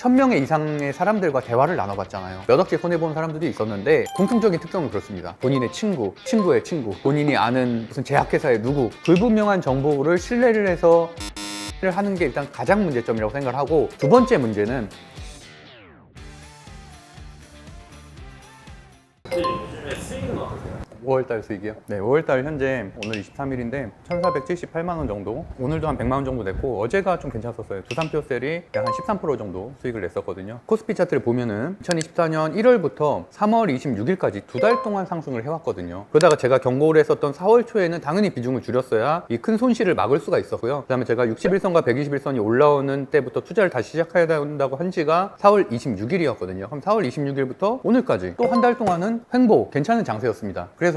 1000명 이상의 사람들과 대화를 나눠봤잖아요. 몇 억씩 손해본 사람들도 있었는데 공통적인 특성은 그렇습니다. 본인의 친구, 친구의 친구, 본인이 아는 무슨 제약회사의 누구, 불분명한 정보를 신뢰를 해서 하는 게 일단 가장 문제점이라고 생각을 하고, 두 번째 문제는 요즘에 수익은 어떠세요? 5월달 수익이요? 네, 5월달 현재 오늘 23일인데 1478만 원 정도, 오늘도 한 100만 원 정도 냈고, 어제가 좀 괜찮았어요. 두산표셀이 약 한 13% 정도 수익을 냈었거든요. 코스피 차트를 보면은 2024년 1월부터 3월 26일까지 두 달 동안 상승을 해왔거든요. 그러다가 제가 경고를 했었던 4월 초에는 당연히 비중을 줄였어야 이 큰 손실을 막을 수가 있었고요. 그 다음에 제가 61선과 121선이 올라오는 때부터 투자를 다시 시작해야 된다고 한 지가 4월 26일이었거든요. 그럼 4월 26일부터 오늘까지 또 한 달 동안은 횡보, 괜찮은 장세였습니다. 그래서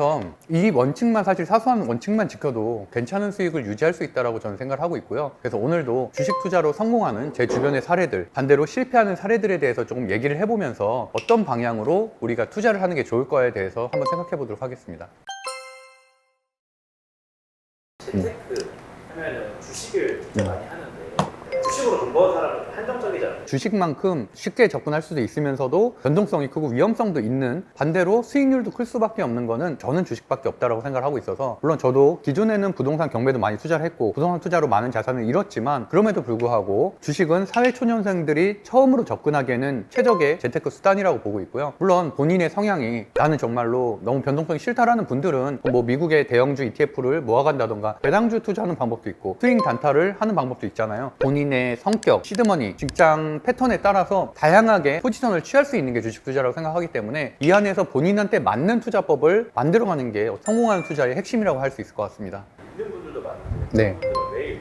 이 원칙만, 사실 사소한 원칙만 지켜도 괜찮은 수익을 유지할 수 있다고 저는 생각을 하고 있고요. 그래서 오늘도 주식 투자로 성공하는 제 주변의 사례들, 반대로 실패하는 사례들에 대해서 조금 얘기를 해보면서 어떤 방향으로 우리가 투자를 하는 게 좋을 거에 대해서 한번 생각해 보도록 하겠습니다. 재테크 하면은 주식을 진짜 많이 하는데 주식으로 돈 버는 사람은 한정적이잖아요. 주식만큼 쉽게 접근할 수도 있으면서도 변동성이 크고 위험성도 있는, 반대로 수익률도 클 수밖에 없는 거는 저는 주식밖에 없다고 생각을 하고 있어서, 물론 저도 기존에는 부동산 경매도 많이 투자를 했고 부동산 투자로 많은 자산을 잃었지만, 그럼에도 불구하고 주식은 사회초년생들이 처음으로 접근하기에는 최적의 재테크 수단이라고 보고 있고요. 물론 본인의 성향이 나는 정말로 너무 변동성이 싫다라는 분들은 뭐 미국의 대형주 ETF를 모아간다던가 배당주 투자하는 방법도 있고 스윙 단타를 하는 방법도 있잖아요. 본인의 성격, 시드머니, 직장 패턴에 따라서 다양하게 포지션을 취할 수 있는 게 주식 투자라고 생각하기 때문에, 이 안에서 본인한테 맞는 투자법을 만들어가는 게 성공하는 투자의 핵심이라고 할 수 있을 것 같습니다. 있는 분들도 많은데 네. 매일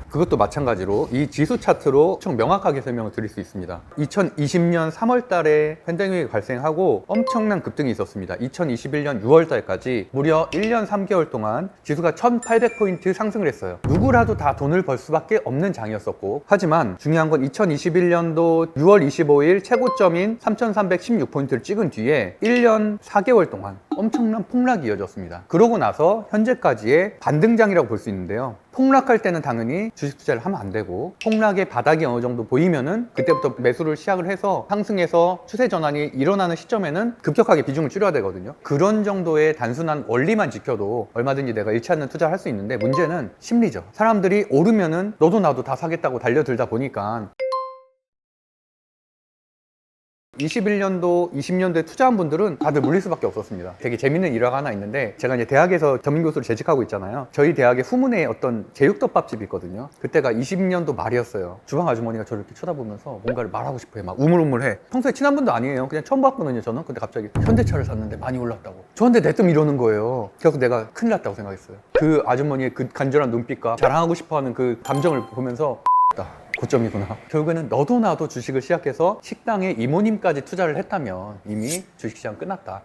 그것도 마찬가지로 이 지수 차트로 엄청 명확하게 설명을 드릴 수 있습니다. 2020년 3월 달에 팬데믹이 발생하고 엄청난 급등이 있었습니다. 2021년 6월 달까지 무려 1년 3개월 동안 지수가 1800포인트 상승을 했어요. 누구라도 다 돈을 벌 수밖에 없는 장이었었고, 하지만 중요한 건 2021년도 6월 25일 최고점인 3316포인트를 찍은 뒤에 1년 4개월 동안 엄청난 폭락이 이어졌습니다. 그러고 나서 현재까지의 반등장이라고 볼 수 있는데요. 폭락할 때는 당연히 주식 투자를 하면 안 되고, 폭락의 바닥이 어느 정도 보이면은 그때부터 매수를 시작을 해서 상승해서 추세 전환이 일어나는 시점에는 급격하게 비중을 줄여야 되거든요. 그런 정도의 단순한 원리만 지켜도 얼마든지 내가 잃지 않는 투자를 할 수 있는데, 문제는 심리죠. 사람들이 오르면은 너도 나도 다 사겠다고 달려들다 보니까 21년도, 20년도에 투자한 분들은 다들 물릴 수밖에 없었습니다. 되게 재밌는 일화가 하나 있는데, 제가 이제 대학에서 전민교수를 재직하고 있잖아요. 저희 대학의 후문에 어떤 제육덮밥집이 있거든요. 그때가 20년도 말이었어요. 주방 아주머니가 저를 이렇게 쳐다보면서 뭔가를 말하고 싶어요. 막 우물우물해. 평소에 친한 분도 아니에요. 그냥 처음 봤거든요, 저는. 근데 갑자기 현대차를 샀는데 많이 올랐다고 저한테 내뜸 이러는 거예요. 그래서 내가 큰일 났다고 생각했어요. 그 아주머니의 그 간절한 눈빛과 자랑하고 싶어하는 그 감정을 보면서 고점이구나. 결국에는 너도 나도 주식을 시작해서 식당에 이모님까지 투자를 했다면 이미 주식시장 끝났다.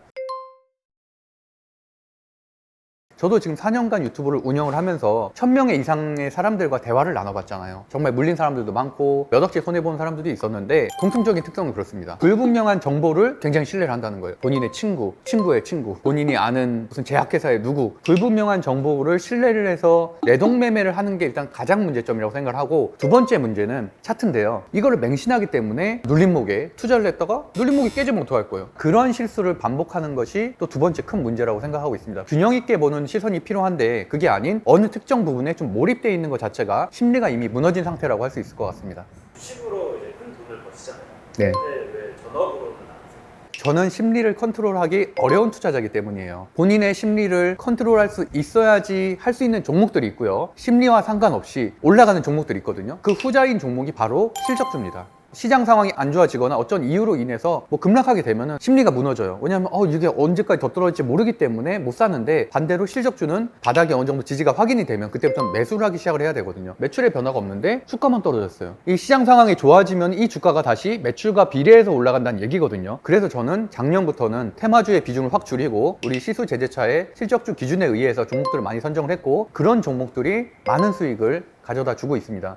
저도 지금 4년간 유튜브를 운영을 하면서 1000명 이상의 사람들과 대화를 나눠봤잖아요. 정말 물린 사람들도 많고 몇 억씩 손해본 사람들도 있었는데, 공통적인 특성은 그렇습니다. 불분명한 정보를 굉장히 신뢰를 한다는 거예요. 본인의 친구, 친구의 친구, 본인이 아는 무슨 제약회사의 누구, 불분명한 정보를 신뢰를 해서 내동매매를 하는 게 일단 가장 문제점이라고 생각을 하고, 두 번째 문제는 차트인데요. 이거를 맹신하기 때문에 눌림목에 투자를 했다가 눌림목이 깨지면 어떡할 거예요. 그런 실수를 반복하는 것이 또 두 번째 큰 문제라고 생각하고 있습니다. 균형 있게 보는 시선이 필요한데, 그게 아닌 어느 특정 부분에 좀 몰입되어 있는 것 자체가 심리가 이미 무너진 상태라고 할 수 있을 것 같습니다. 주식으로 이제 큰 돈을 버시잖아요. 네. 근데 왜 전업으로는 안 하세요? 저는 심리를 컨트롤하기 어려운 투자자이기 때문이에요. 본인의 심리를 컨트롤할 수 있어야지 할 수 있는 종목들이 있고요. 심리와 상관없이 올라가는 종목들이 있거든요. 그 후자인 종목이 바로 실적주입니다. 시장 상황이 안 좋아지거나 어떤 이유로 인해서 뭐 급락하게 되면은 심리가 무너져요. 왜냐하면 이게 언제까지 더 떨어질지 모르기 때문에 못 사는데, 반대로 실적주는 바닥이 어느 정도 지지가 확인이 되면 그때부터 매수를 하기 시작을 해야 되거든요. 매출의 변화가 없는데 주가만 떨어졌어요. 이 시장 상황이 좋아지면 이 주가가 다시 매출과 비례해서 올라간다는 얘기거든요. 그래서 저는 작년부터는 테마주의 비중을 확 줄이고 우리 시수제재차의 실적주 기준에 의해서 종목들을 많이 선정을 했고, 그런 종목들이 많은 수익을 가져다 주고 있습니다.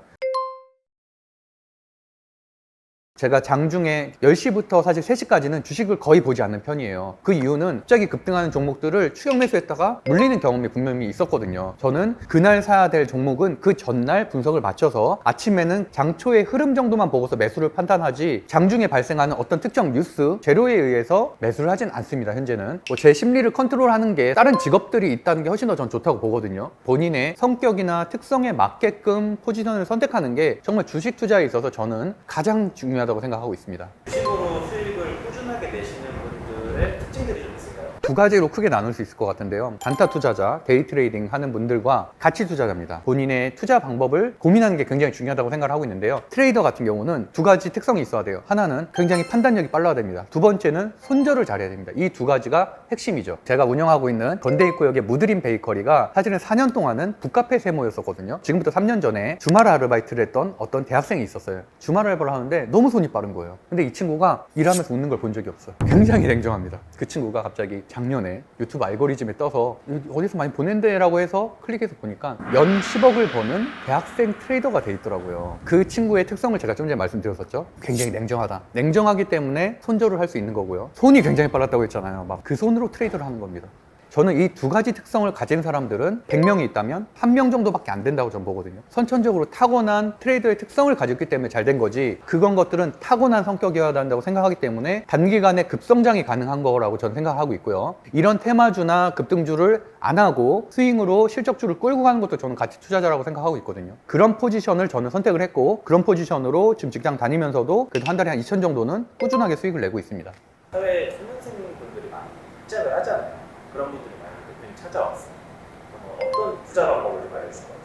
제가 장중에 10시부터 사실 3시까지는 주식을 거의 보지 않는 편이에요. 그 이유는 갑자기 급등하는 종목들을 추격 매수했다가 물리는 경험이 분명히 있었거든요. 저는 그날 사야 될 종목은 그 전날 분석을 맞춰서 아침에는 장초의 흐름 정도만 보고서 매수를 판단하지 장중에 발생하는 어떤 특정 뉴스, 재료에 의해서 매수를 하진 않습니다. 현재는 제 심리를 컨트롤하는 게 다른 직업들이 있다는 게 훨씬 더 전 좋다고 보거든요. 본인의 성격이나 특성에 맞게끔 포지션을 선택하는 게 정말 주식 투자에 있어서 저는 가장 중요하다고 생각하고 있습니다. 주식으로 수익을 꾸준하게 내시는 분들의 특징들이 좀 있을까요? 두 가지로 크게 나눌 수 있을 것 같은데요. 단타 투자자, 데이 트레이딩 하는 분들과 가치 투자자입니다. 본인의 투자 방법을 고민하는 게 굉장히 중요하다고 생각을 하고 있는데요. 트레이더 같은 경우는 두 가지 특성이 있어야 돼요. 하나는 굉장히 판단력이 빨라야 됩니다. 두 번째는 손절을 잘해야 됩니다. 이 두 가지가 핵심이죠. 제가 운영하고 있는 건대입구역의 무드림 베이커리가 사실은 4년 동안은 북카페 세모였었거든요. 지금부터 3년 전에 주말 아르바이트를 했던 어떤 대학생이 있었어요. 주말 알바를 하는데 너무 손이 빠른 거예요. 근데 이 친구가 일하면서 웃는 걸 본 적이 없어요. 굉장히 냉정합니다. 그 친구가 갑자기 작년에 유튜브 알고리즘에 떠서 어디서 많이 보낸대 라고 해서 클릭해서 보니까 연 10억을 버는 대학생 트레이더가 돼 있더라고요. 그 친구의 특성을 제가 좀 전에 말씀드렸었죠. 굉장히 냉정하다. 냉정하기 때문에 손절을 할 수 있는 거고요. 손이 굉장히 빨랐다고 했잖아요. 막 그 손으로 트레이더를 하는 겁니다. 저는 이 두 가지 특성을 가진 사람들은 100명이 있다면 1명 정도밖에 안 된다고 저는 보거든요. 선천적으로 타고난 트레이더의 특성을 가졌기 때문에 잘 된 거지, 그건 것들은 타고난 성격이어야 한다고 생각하기 때문에 단기간에 급성장이 가능한 거라고 저는 생각하고 있고요. 이런 테마주나 급등주를 안 하고 스윙으로 실적주를 끌고 가는 것도 저는 가치 투자자라고 생각하고 있거든요. 그런 포지션을 저는 선택을 했고, 그런 포지션으로 지금 직장 다니면서도 그래도 한 달에 한 2천 정도는 꾸준하게 수익을 내고 있습니다. 사회에 초년생분들이 많이 입장을 하잖아요. 그런 분들이 많이 대표님 찾아왔어요. 어떤 투자 방법을 좀 알려주실 것 같아요?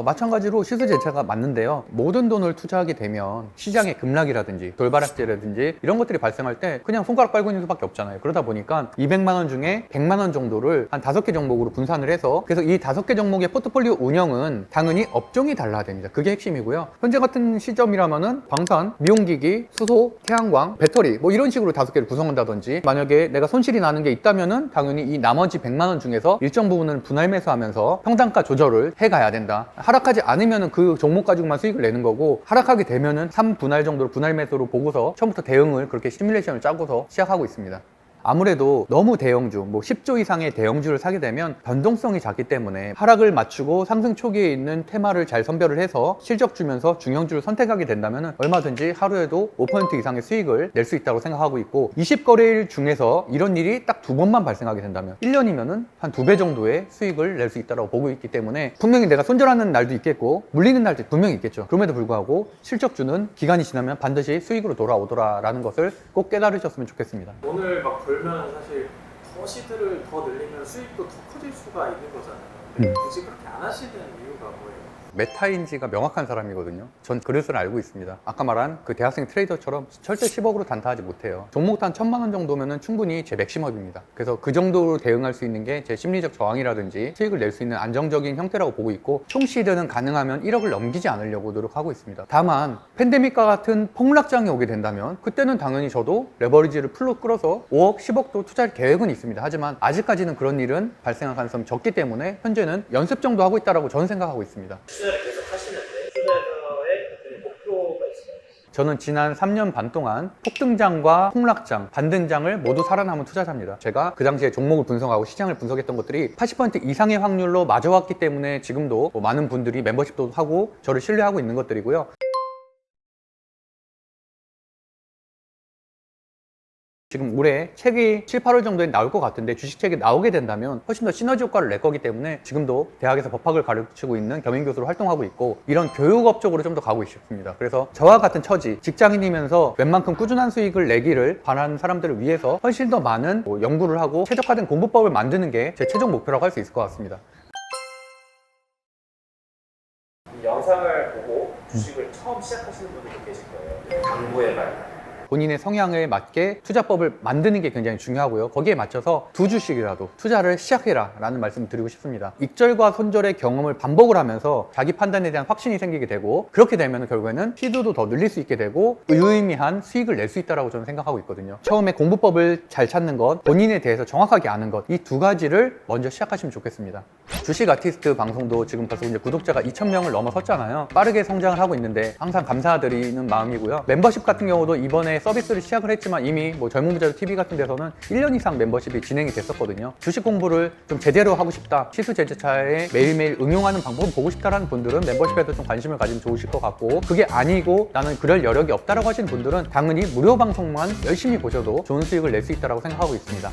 마찬가지로 시세 제차가 맞는데요. 모든 돈을 투자하게 되면 시장의 급락이라든지 돌바락제라든지 이런 것들이 발생할 때 그냥 손가락 빨고 있는 수밖에 없잖아요. 그러다 보니까 200만 원 중에 100만 원 정도를 한 5개 종목으로 분산을 해서, 그래서 이 5개 종목의 포트폴리오 운영은 당연히 업종이 달라야 됩니다. 그게 핵심이고요. 현재 같은 시점이라면은 방산, 미용기기, 수소, 태양광, 배터리 뭐 이런 식으로 5개를 구성한다든지, 만약에 내가 손실이 나는 게 있다면은 당연히 이 나머지 100만 원 중에서 일정 부분은 분할 매수하면서 평단가 조절을 해가야 된다. 하락하지 않으면 그 종목 가지고만 수익을 내는 거고, 하락하게 되면은 3분할 정도로 분할 매수로 보고서 처음부터 대응을 그렇게 시뮬레이션을 짜고서 시작하고 있습니다. 아무래도 너무 대형주, 10조 이상의 대형주를 사게 되면 변동성이 작기 때문에 하락을 맞추고 상승 초기에 있는 테마를 잘 선별을 해서 실적 주면서 중형주를 선택하게 된다면 얼마든지 하루에도 5% 이상의 수익을 낼 수 있다고 생각하고 있고, 20거래일 중에서 이런 일이 딱 2번만 발생하게 된다면 1년이면 한 2배 정도의 수익을 낼 수 있다고 보고 있기 때문에, 분명히 내가 손절하는 날도 있겠고 물리는 날도 분명히 있겠죠. 그럼에도 불구하고 실적주는 기간이 지나면 반드시 수익으로 돌아오더라라는 것을 꼭 깨달으셨으면 좋겠습니다. 오늘 막 벌면 사실 더 시드를 더 늘리면 수익도 더 커질 수가 있는 거잖아요. 근데 굳이 그렇게 안 하시는 이유가 뭐예요? 메타인지가 명확한 사람이거든요. 전 그릇을 알고 있습니다. 아까 말한 그 대학생 트레이더처럼 절대 10억으로 단타하지 못해요. 종목도 한 1000만 원 정도면 충분히 제 맥시멈입니다. 그래서 그 정도로 대응할 수 있는 게 제 심리적 저항이라든지 수익을 낼 수 있는 안정적인 형태라고 보고 있고, 총 시드는 가능하면 1억을 넘기지 않으려고 노력하고 있습니다. 다만 팬데믹과 같은 폭락장이 오게 된다면 그때는 당연히 저도 레버리지를 풀로 끌어서 5억, 10억도 투자할 계획은 있습니다. 하지만 아직까지는 그런 일은 발생할 가능성이 적기 때문에 현재는 연습 정도 하고 있다고 저는 생각하고 있습니다. 투자를 계속 하시는데 투자에서의 목표가 있어요? 저는 지난 3년 반 동안 폭등장과 폭락장, 반등장을 모두 살아남은 투자자입니다. 제가 그 당시에 종목을 분석하고 시장을 분석했던 것들이 80% 이상의 확률로 맞아왔기 때문에 지금도 많은 분들이 멤버십도 하고 저를 신뢰하고 있는 것들이고요. 지금 올해 책이 7, 8월 정도에 나올 것 같은데, 주식책이 나오게 된다면 훨씬 더 시너지 효과를 낼 거기 때문에 지금도 대학에서 법학을 가르치고 있는 겸임교수로 활동하고 있고, 이런 교육업 쪽으로 좀 더 가고 있습니다. 그래서 저와 같은 처지, 직장인이면서 웬만큼 꾸준한 수익을 내기를 바라는 사람들을 위해서 훨씬 더 많은 연구를 하고 최적화된 공부법을 만드는 게 제 최종 목표라고 할 수 있을 것 같습니다. 이 영상을 보고 주식을 처음 시작하시는 분들도 계실 거예요. 당부의 말. 본인의 성향에 맞게 투자법을 만드는 게 굉장히 중요하고요. 거기에 맞춰서 2주씩이라도 투자를 시작해라 라는 말씀을 드리고 싶습니다. 익절과 손절의 경험을 반복을 하면서 자기 판단에 대한 확신이 생기게 되고, 그렇게 되면 결국에는 시도도 더 늘릴 수 있게 되고 유의미한 수익을 낼 수 있다고 저는 생각하고 있거든요. 처음에 공부법을 잘 찾는 것, 본인에 대해서 정확하게 아는 것, 이 두 가지를 먼저 시작하시면 좋겠습니다. 주식 아티스트 방송도 지금 벌써 이제 구독자가 2,000명을 넘어섰잖아요. 빠르게 성장을 하고 있는데 항상 감사드리는 마음이고요. membership 같은 경우도 이번에 서비스를 시작을 했지만 이미 뭐 젊은 부자들 TV 같은 데서는 1년 이상 멤버십이 진행이 됐었거든요. 주식 공부를 좀 제대로 하고 싶다, 시수제재차에 매일매일 응용하는 방법을 보고 싶다라는 분들은 멤버십에도 좀 관심을 가지면 좋으실 것 같고, 그게 아니고 나는 그럴 여력이 없다라고 하시는 분들은 당연히 무료 방송만 열심히 보셔도 좋은 수익을 낼 수 있다고 생각하고 있습니다.